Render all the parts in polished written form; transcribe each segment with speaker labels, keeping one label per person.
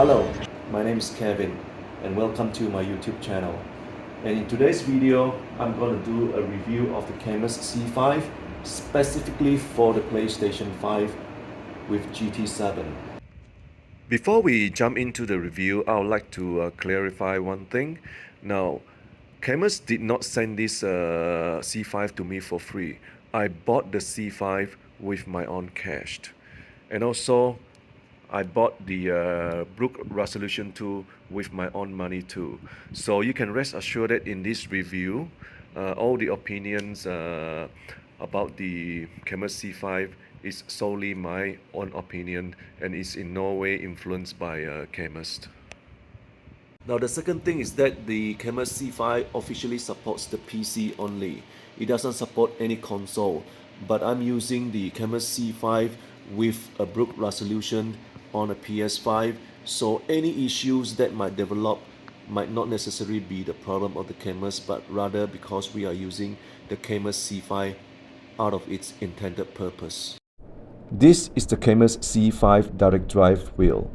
Speaker 1: Hello, my name is Kevin and welcome to my YouTube channel. And in today's video, I'm going to do a review of the Cammus C5 specifically for the PlayStation 5 with GT7. Before we jump into the review, I would like to clarify one thing. Now, Cammus did not send this C5 to me for free. I bought the C5 with my own cash. And also, I bought the Brook Resolution 2 with my own money too. So you can rest assured that in this review, all the opinions about the Cammus C5 is solely my own opinion and is in no way influenced by Cammus. Now the second thing is that the Cammus C5 officially supports the PC only. It doesn't support any console, but I'm using the Cammus C5 with a Brook resolution on a PS5, so any issues that might develop might not necessarily be the problem of the Cammus, but rather because we are using the Cammus C5 out of its intended purpose. This is the Cammus C5 direct drive wheel.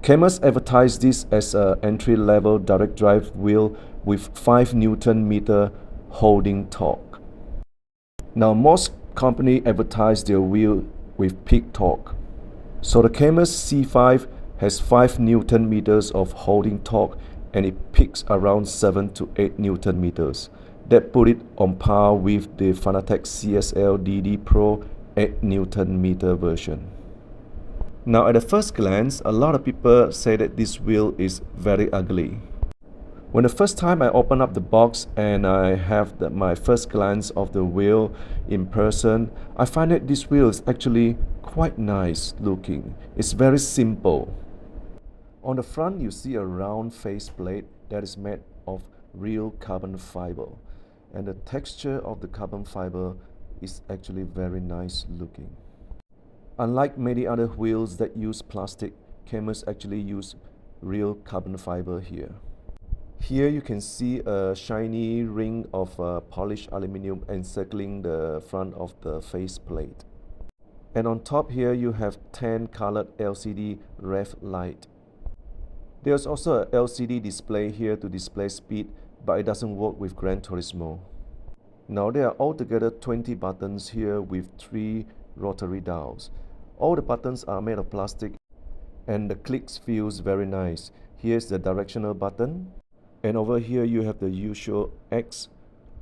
Speaker 1: Cammus advertised this as an entry-level direct drive wheel with 5 Nm holding torque. Now most companies advertise their wheel with peak torque. So the Cammus C5 has 5 Nm of holding torque and it peaks around 7 to 8 Nm. That put it on par with the Fanatec CSL DD Pro 8 Nm version. Now at the first glance, a lot of people say that this wheel is very ugly. When the first time I open up the box and I have my first glance of the wheel in person, I find that this wheel is actually quite nice looking. It's very simple. On the front you see a round faceplate that is made of real carbon fiber, and the texture of the carbon fiber is actually very nice looking. Unlike many other wheels that use plastic, Cammus actually use real carbon fiber here. Here you can see a shiny ring of polished aluminium encircling the front of the faceplate. And on top here you have 10 colored LCD rev light. There's also a LCD display here to display speed, but it doesn't work with Gran Turismo. Now there are altogether 20 buttons here with 3 rotary dials. All the buttons are made of plastic and the clicks feels very nice. Here's the directional button, and over here you have the usual X,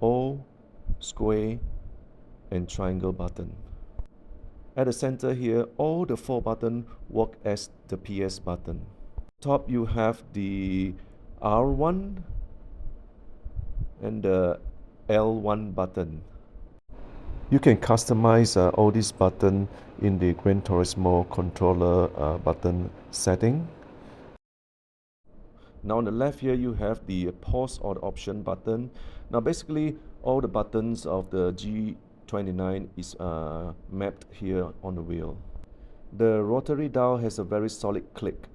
Speaker 1: O, square and triangle button. At the center here, all the 4 buttons work as the PS button. Top you have the R1 and the L1 button. You can customize all these buttons in the Gran Turismo controller button setting. Now on the left here you have the pause or the option button. Now basically all the buttons of the G29 is mapped here on the wheel. The rotary dial has a very solid click.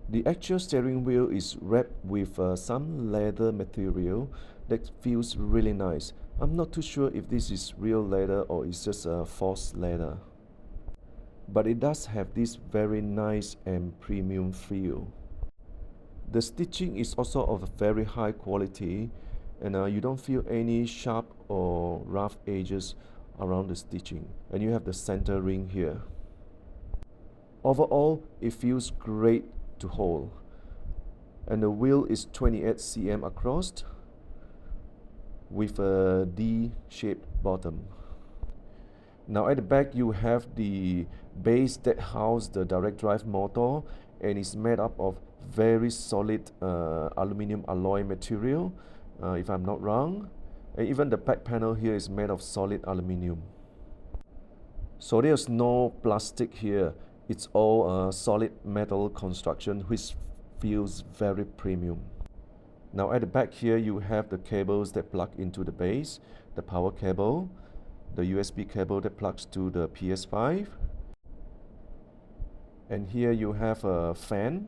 Speaker 1: The actual steering wheel is wrapped with some leather material that feels really nice. I'm not too sure if this is real leather or it's just a false leather. But it does have this very nice and premium feel. The stitching is also of a very high quality, and you don't feel any sharp or rough edges around the stitching. And you have the center ring here. Overall, it feels great to hold. And the wheel is 28 cm across with a D-shaped bottom. Now at the back you have the base that houses the direct drive motor, and it's made up of very solid aluminum alloy material, if I'm not wrong. And even the back panel here is made of solid aluminum. So there's no plastic here. It's all solid metal construction, which feels very premium. Now at the back here you have the cables that plug into the base, the power cable, the USB cable that plugs to the PS5, and here you have a fan.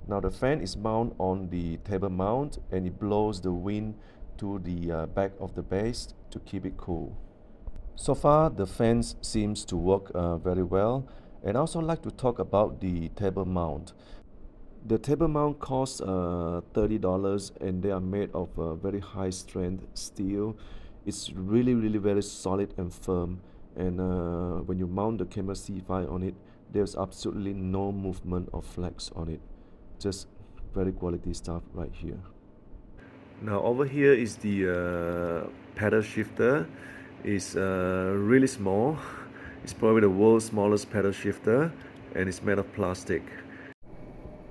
Speaker 1: Now the fan is mounted on the table mount and it blows the wind to the back of the base to keep it cool. So far the fans seems to work very well, And I also like to talk about the table mount. The table mount costs $30 and they are made of very high strength steel. It's really very solid and firm. And when you mount the Cammus C5 on it, there's absolutely no movement or flex on it. Just very quality stuff right here. Now over here is the pedal shifter. It's really small. It's probably the world's smallest pedal shifter and it's made of plastic.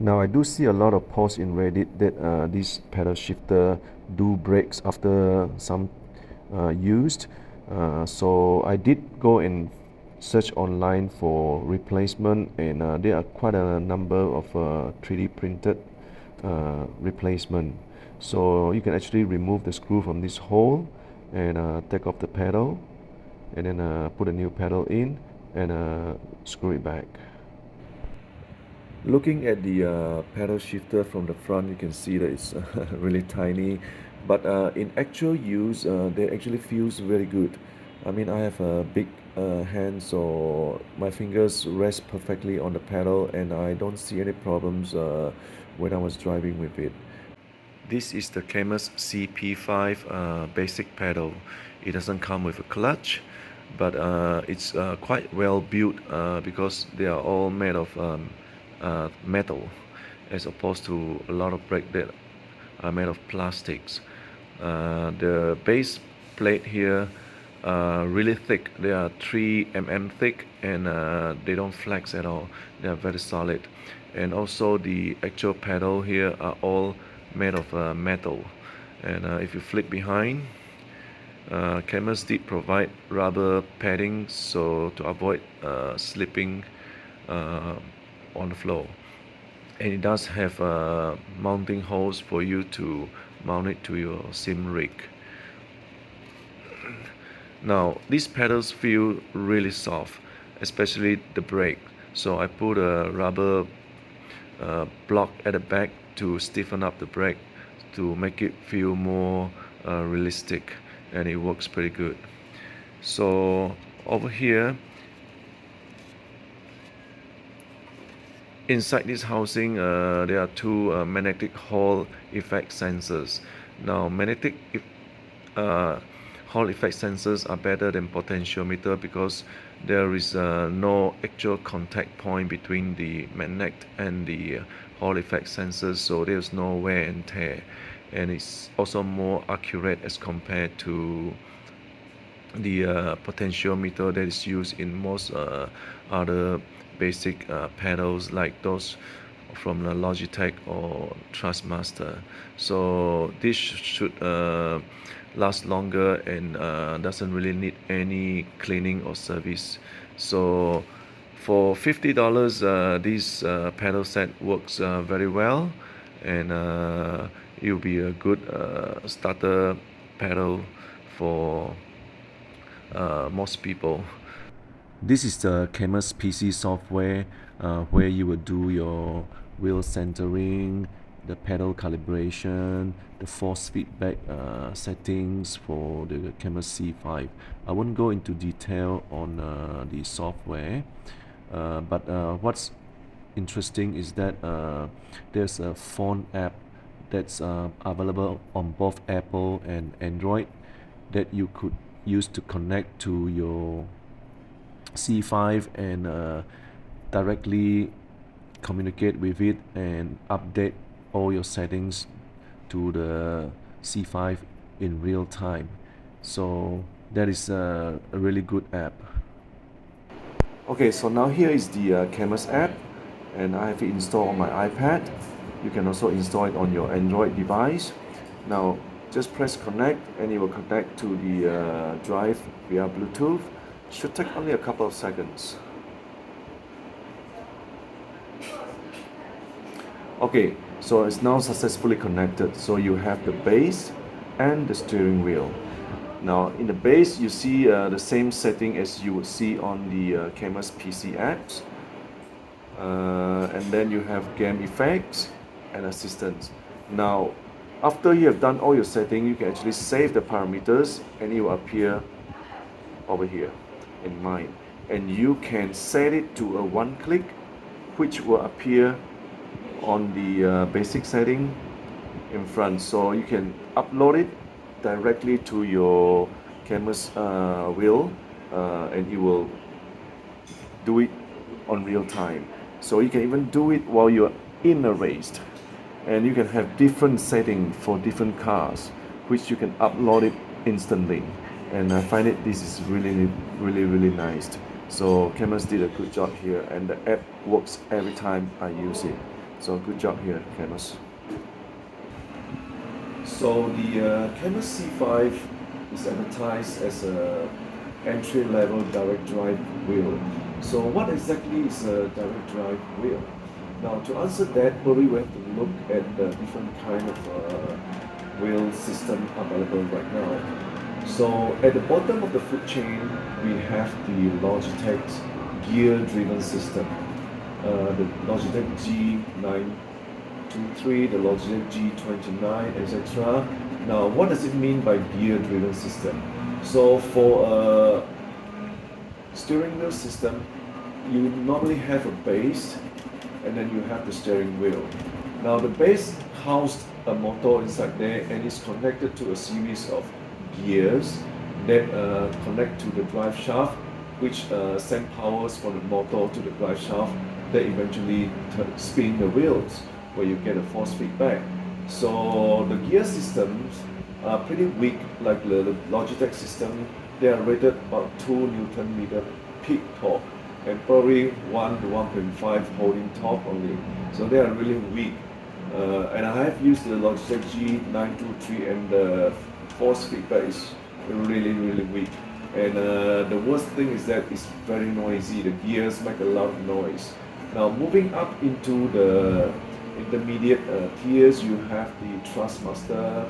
Speaker 1: Now I do see a lot of posts in Reddit that this pedal shifter do breaks after some used. So I did go and search online for replacement, and there are quite a number of 3D printed replacement. So you can actually remove the screw from this hole and take off the pedal, and then put a new pedal in and screw it back. Looking at the pedal shifter from the front, you can see that it's really tiny, but in actual use, they actually feels very good. I mean, I have a big hand, so my fingers rest perfectly on the pedal, and I don't see any problems when I was driving with it. This is the Cammus CP5 basic pedal. It doesn't come with a clutch, but it's quite well built because they are all made of metal, as opposed to a lot of brake that are made of plastics. The base plate here are really thick. They are 3 mm thick, and they don't flex at all. They are very solid. And also the actual pedal here are all made of metal. And if you flip behind, Cammus did provide rubber padding so to avoid slipping on the floor. And it does have mounting holes for you to mount it to your sim rig. Now these pedals feel really soft, especially the brake. So I put a rubber block at the back to stiffen up the brake to make it feel more realistic, and it works pretty good. So over here, inside this housing, there are two magnetic Hall effect sensors. Now magnetic Hall effect sensors are better than potentiometer because there is no actual contact point between the magnet and the Hall effect sensors, so there's no wear and tear, and it's also more accurate as compared to the potentiometer that is used in most other basic pedals like those from the Logitech or Trustmaster. So this should last longer and doesn't really need any cleaning or service. So for $50, this pedal set works very well, and it will be a good starter pedal for most people. This is the Cammus PC software where you will do your wheel centering, the pedal calibration, the force feedback settings for the Cammus C5. I won't go into detail on the software, but what's interesting is that there's a phone app that's available on both Apple and Android that you could use to connect to your C5 and directly communicate with it and update all your settings to the C5 in real time. So that is a really good app. Okay, so now here is the Cammus app, and I have it installed on my iPad. You can also install it on your Android device. Now just press connect and it will connect to the drive via Bluetooth. Should take only a couple of seconds. Okay, so it's now successfully connected. So you have the base and the steering wheel. Now in the base you see the same setting as you would see on the Cammus PC apps, and then you have game effects and assistance. Now after you have done all your settings, you can actually save the parameters and it will appear over here in mine. and you can set it to a one click, which will appear on the basic setting in front, so you can upload it directly to your Cammus wheel, and it will do it on real time. So you can even do it while you're in a race, and you can have different settings for different cars, which you can upload it instantly. And I find it this is really nice. So Cammus did a good job here, and the app works every time I use it. So good job here, Cammus. So the Cammus C5 is advertised as a entry-level direct drive wheel. So what exactly is a direct drive wheel? Now to answer that, probably we have to look at the different kind of wheel system available right now. So at the bottom of the food chain, we have the Logitech gear-driven system. The Logitech G923, the Logitech G29, etc. Now, what does it mean by gear-driven system? So for a steering wheel system, you normally have a base, and then you have the steering wheel. Now, the base housed a motor inside there, and is connected to a series of gears that connect to the drive shaft, which send powers from the motor to the drive shaft that eventually spin the wheels, where you get a force feedback. So the gear systems are pretty weak, like the Logitech system. They are rated about 2 Newton meter peak torque, and probably 1 to 1.5 holding torque only. So they are really weak. And I have used the Logitech G923, and the force feedback is really weak. And the worst thing is that it's very noisy. The gears make a lot of noise. Now moving up into the intermediate tiers, you have the Thrustmaster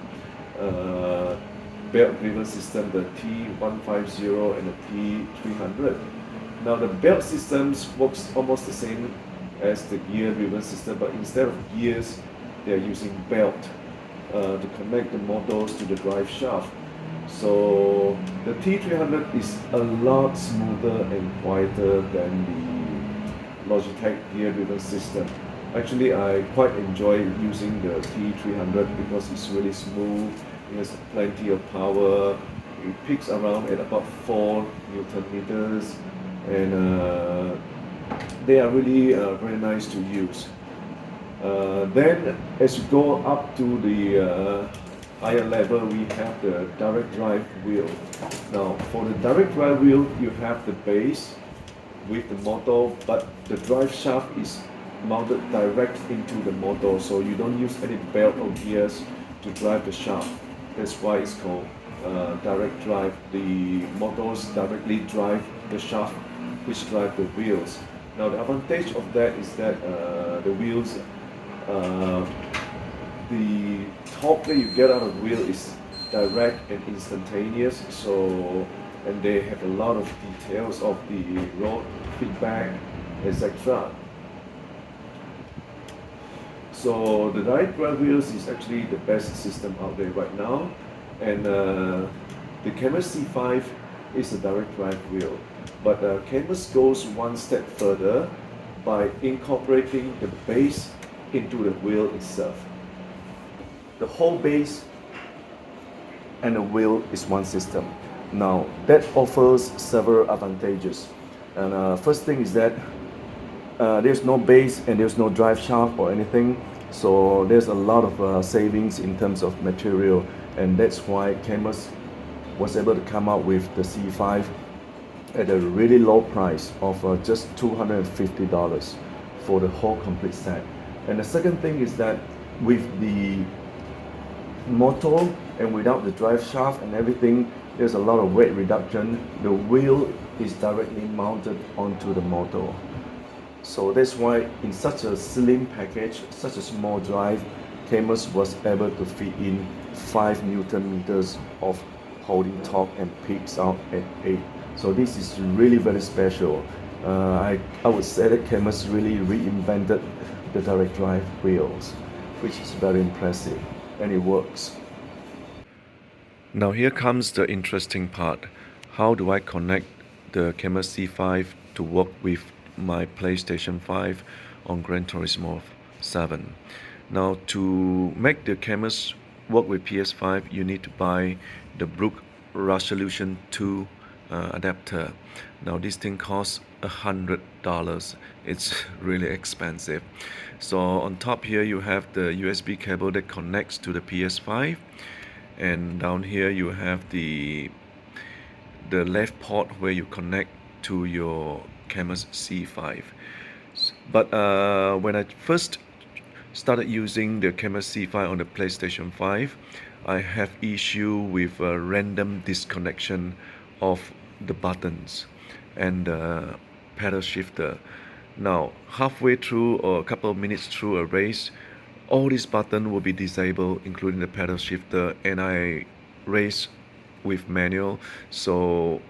Speaker 1: belt-driven system, the T150 and the T300. Now the belt systems works almost the same as the gear-driven system, but instead of gears, they are using belt to connect the motors to the drive shaft. So the T300 is a lot smoother and quieter than the Logitech gear-driven system. Actually, I quite enjoy using the T300 because it's really smooth, it has plenty of power, it peaks around at about 4 Newton meters, and they are really very nice to use. Then as you go up to the higher level, we have the direct drive wheel. Now for the direct drive wheel, you have the base with the motor, but the drive shaft is mounted direct into the motor, so you don't use any belt or gears to drive the shaft. That's why it's called direct drive. The motors directly drive the shaft, which drive the wheels. Now the advantage of that is that the wheels, the torque that you get out of the wheel is direct and instantaneous, so, and they have a lot of details of the road feedback, etc. So the direct drive wheels is actually the best system out there right now, and the Cammus C5 is a direct drive wheel, but Cammus goes one step further by incorporating the base into the wheel itself. The whole base and the wheel is one system. Now that offers several advantages, and first thing is that there's no base and there's no drive shaft or anything, so there's a lot of savings in terms of material, and that's why Cammus was able to come out with the C5 at a really low price of just $250 for the whole complete set. And the second thing is that with the motor and without the drive shaft and everything, there's a lot of weight reduction. The wheel is directly mounted onto the motor. So that's why in such a slim package, such a small drive, Cammus was able to fit in 5 Newton meters of holding torque and peaks out at 8. So this is really very special. I would say that Cammus really reinvented the direct drive wheels, which is very impressive, and it works. Now here comes the interesting part. How do I connect the Cammus C5 to work with my PlayStation 5 on Gran Turismo 7. Now, to make the Cammus work with PS5, you need to buy the Brook Resolution 2 adapter. Now, this thing costs $100. It's really expensive. So on top here you have the USB cable that connects to the PS5, and down here you have the left port where you connect to your Cammus C5. But when I first started using the Cammus C5 on the PlayStation 5, I have issue with a random disconnection of the buttons and the pedal shifter. Now, halfway through or a couple of minutes through a race, all these buttons will be disabled, including the pedal shifter, and I race with manual, so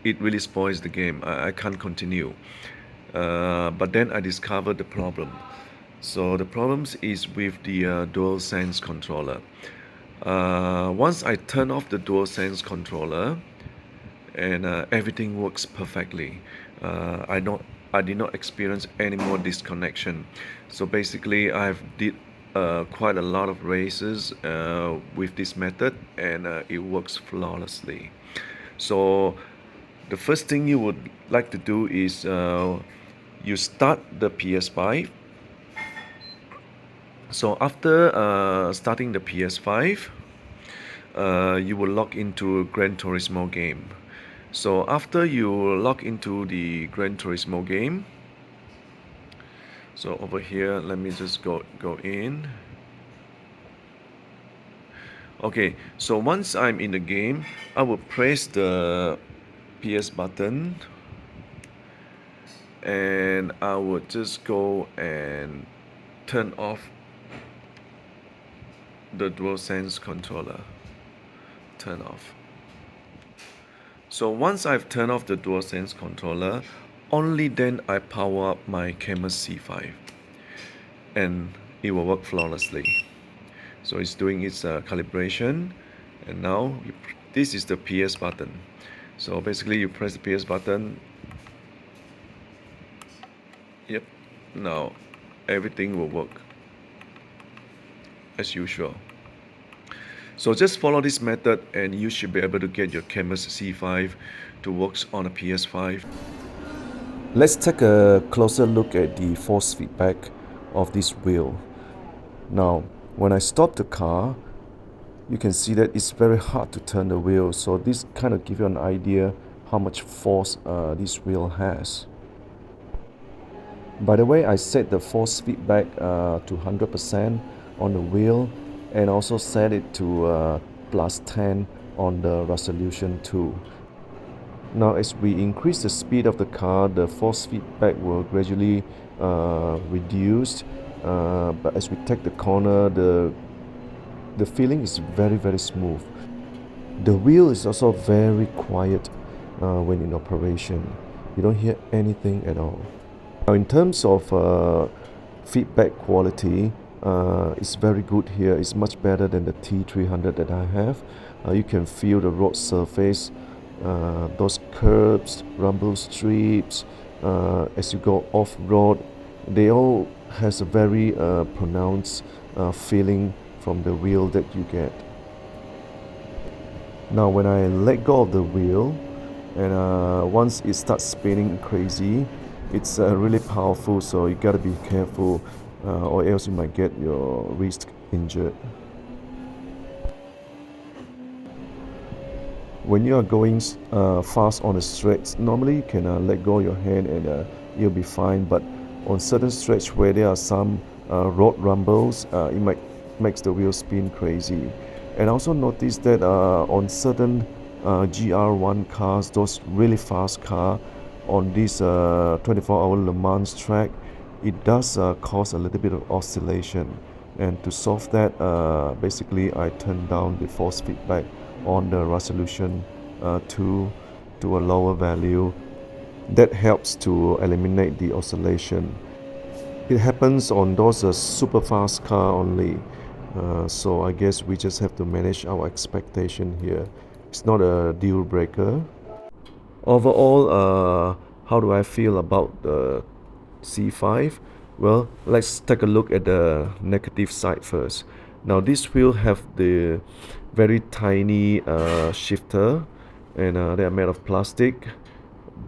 Speaker 1: it really spoils the game. I can't continue. But then I discovered the problem. So the problems is with the DualSense controller. Once I turn off the DualSense controller, and everything works perfectly. I did not experience any more disconnection. So basically, I've did quite a lot of races with this method, and it works flawlessly. So the first thing you would like to do is you start the PS5. So after starting the PS5, you will log into Gran Turismo game. So after you log into the Gran Turismo game, so over here, let me just go in. Okay, so once I'm in the game, I will press the PS button, and I would just go and turn off the DualSense controller. Turn off. So once I've turned off the DualSense controller, only then I power up my Cammus C5, and it will work flawlessly. So it's doing its calibration, and now this is the PS button. So basically you press the PS button. Yep, now everything will work as usual. So just follow this method and you should be able to get your Cammus C5 to work on a PS5. Let's take a closer look at the force feedback of this wheel. Now, when I stop the car, you can see that it's very hard to turn the wheel. So this kind of gives you an idea how much force this wheel has. By the way, I set the force feedback to 100% on the wheel, and also set it to plus 10 on the resolution too. Now as we increase the speed of the car, the force feedback will gradually reduce, but as we take the corner, the feeling is very smooth. The wheel is also very quiet when in operation. You don't hear anything at all. Now in terms of feedback quality, it's very good here. It's much better than the T300 that I have. You can feel the road surface, those curbs, rumble strips, as you go off-road. They all has a very pronounced feeling from the wheel that you get. Now when I let go of the wheel, and once it starts spinning crazy, it's really powerful, so you gotta be careful, or else you might get your wrist injured. When you are going fast on the stretch, normally you can let go of your hand and you'll be fine, but on certain stretch where there are some road rumbles, it might makes the wheel spin crazy. And I also noticed that on certain GR1 cars, those really fast cars on this 24-hour Le Mans track, it does cause a little bit of oscillation. And to solve that, basically I turn down the force feedback on the resolution to a lower value. That helps to eliminate the oscillation. It happens on those super fast car only. So I guess we just have to manage our expectation here. It's not a deal breaker. Overall, how do I feel about the C5? Well, let's take a look at the negative side first. Now this wheel have the very tiny shifter, and they are made of plastic,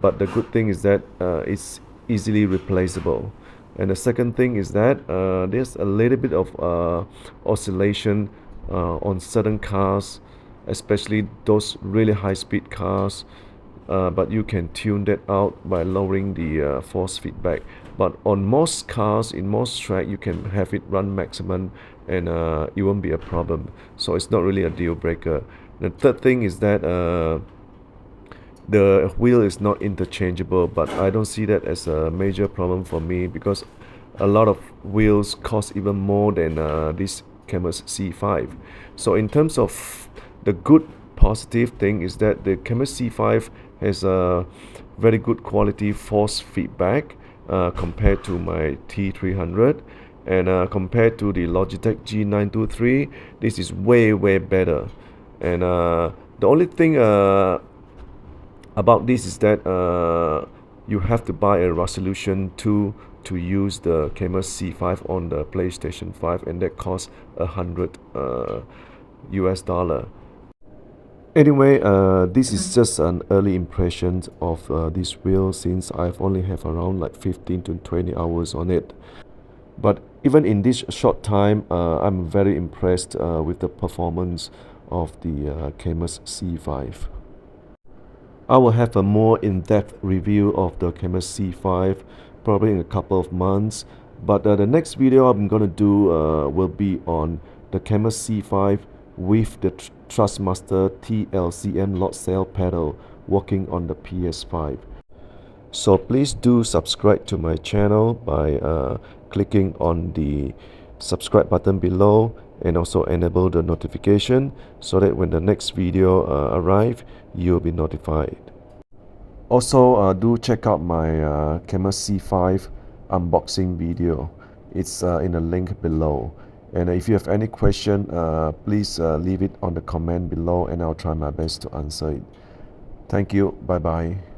Speaker 1: but the good thing is that it's easily replaceable. And the second thing is that there's a little bit of oscillation on certain cars, especially those really high speed cars, but you can tune that out by lowering the force feedback. But on most cars, in most track, you can have it run maximum, and it won't be a problem. So it's not really a deal breaker. The third thing is that the wheel is not interchangeable, but I don't see that as a major problem for me because a lot of wheels cost even more than this Cammus C5. So in terms of the good positive thing is that the Cammus C5 has a very good quality force feedback compared to my T300, and compared to the Logitech G923, this is way better. And the only thing about this is that you have to buy a resolution 2 to use the Cammus C5 on the PlayStation 5, and that costs 100 US dollar. Anyway, this is just an early impression of this wheel since I've only have around like 15 to 20 hours on it. But even in this short time, I'm very impressed with the performance of the Cammus C5. I will have a more in-depth review of the Cammus C5 probably in a couple of months. But the next video I'm gonna do will be on the Cammus C5 with the Trustmaster T-LCM lot cell pedal working on the PS5. So please do subscribe to my channel by clicking on the subscribe button below, and also enable the notification so that when the next video arrive, you'll be notified. Also, do check out my Cammus C5 unboxing video. It's in the link below. And if you have any question, please leave it on the comment below, and I'll try my best to answer it. Thank you. Bye bye.